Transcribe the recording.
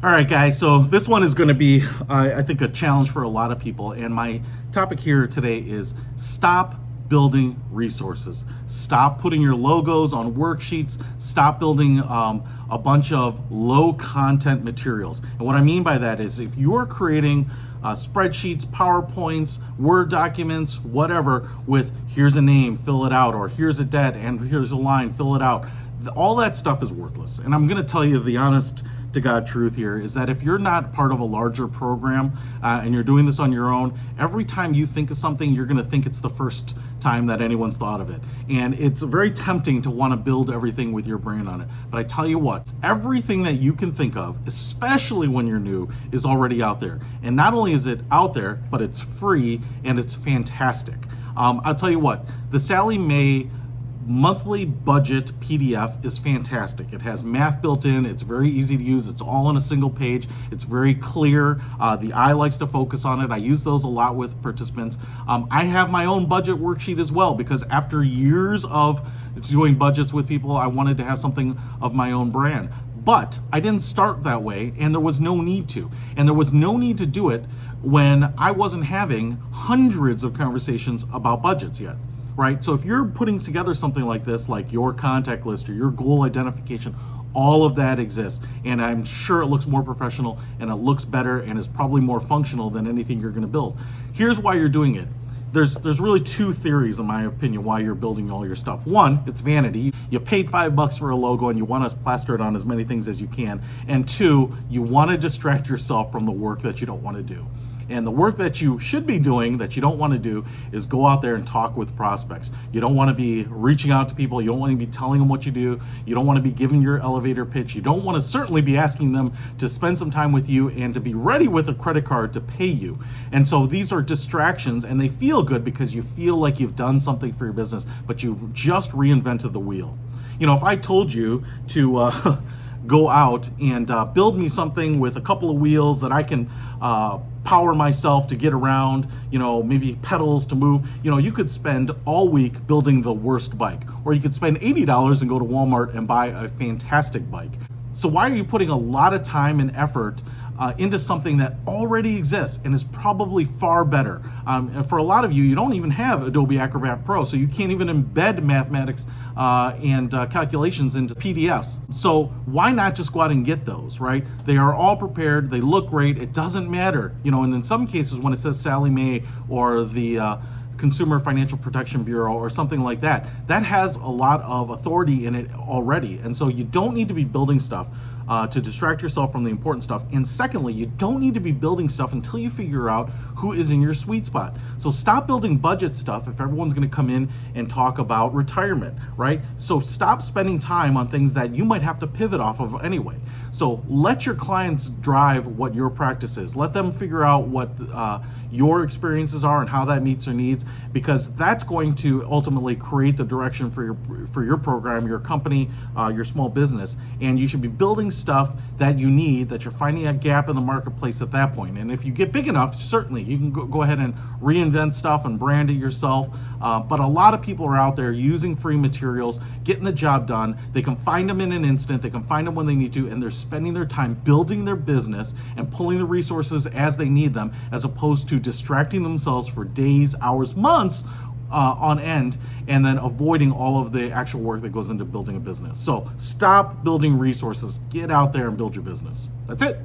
All right, guys, so this one is going to be, I think, a challenge for a lot of people. And my topic here today is stop building resources. Stop putting your logos on worksheets. Stop building a bunch of low content materials. And what I mean by that is if you're creating spreadsheets, PowerPoints, Word documents, whatever, with here's a name, fill it out, or here's a debt, and here's a line, fill it out, all that stuff is worthless. And I'm going to tell you the honest to God truth here is that if you're not part of a larger program and you're doing this on your own, every time you think of something, you're going to think it's the first time that anyone's thought of it. And it's very tempting to want to build everything with your brand on it. But I tell you what, everything that you can think of, especially when you're new, is already out there. And not only is it out there, but it's free and it's fantastic. I'll tell you what, the Sallie Mae monthly budget PDF is fantastic. It has math built in. It's very easy to use. It's all on a single page. It's very clear. The eye likes to focus on it. I use those a lot with participants. I have my own budget worksheet as well because after years of doing budgets with people, I wanted to have something of my own brand. But I didn't start that way, and there was no need to. And there was no need to do it when I wasn't having hundreds of conversations about budgets yet. Right? So if you're putting together something like this, like your contact list or your goal identification, all of that exists. And I'm sure it looks more professional and it looks better and is probably more functional than anything you're going to build. Here's why you're doing it. There's really two theories, in my opinion, why you're building all your stuff. One, it's vanity. You paid $5 for a logo and you want to plaster it on as many things as you can. And two, you want to distract yourself from the work that you don't want to do. And the work that you should be doing that you don't want to do is go out there and talk with prospects. You don't want to be reaching out to people. You don't want to be telling them what you do. You don't want to be giving your elevator pitch. You don't want to certainly be asking them to spend some time with you and to be ready with a credit card to pay you. And so these are distractions and they feel good because you feel like you've done something for your business, but you've just reinvented the wheel. You know, if I told you to go out and build me something with a couple of wheels that I can power myself to get around, you know, maybe pedals to move, you know, you could spend all week building the worst bike, or you could spend $80 and go to Walmart and buy a fantastic bike. So why are you putting a lot of time and effort into something that already exists and is probably far better? And for a lot of you, you don't even have Adobe Acrobat Pro, so you can't even embed mathematics and calculations into PDFs. So why not just go out and get those, right? They are all prepared. They look great. It doesn't matter, you know, and in some cases when it says Sallie Mae or the Consumer Financial Protection Bureau or something like that, that has a lot of authority in it already. And so you don't need to be building stuff to distract yourself from the important stuff. And secondly, you don't need to be building stuff until you figure out who is in your sweet spot. So stop building budget stuff if everyone's going to come in and talk about retirement, right? So stop spending time on things that you might have to pivot off of anyway. So let your clients drive what your practice is. Let them figure out what your experiences are and how that meets their needs, because that's going to ultimately create the direction for your program, your company, your small business. And you should be building stuff that you need, that you're finding a gap in the marketplace at that point. And if you get big enough, certainly you can go ahead and reinvent stuff and brand it yourself. But a lot of people are out there using free materials, getting the job done. They can find them in an instant. They can find them when they need to, and they're spending their time building their business and pulling the resources as they need them, as opposed to distracting themselves for days, hours, months on end, and then avoiding all of the actual work that goes into building a business. So stop building resources. Get out there and build your business. That's it.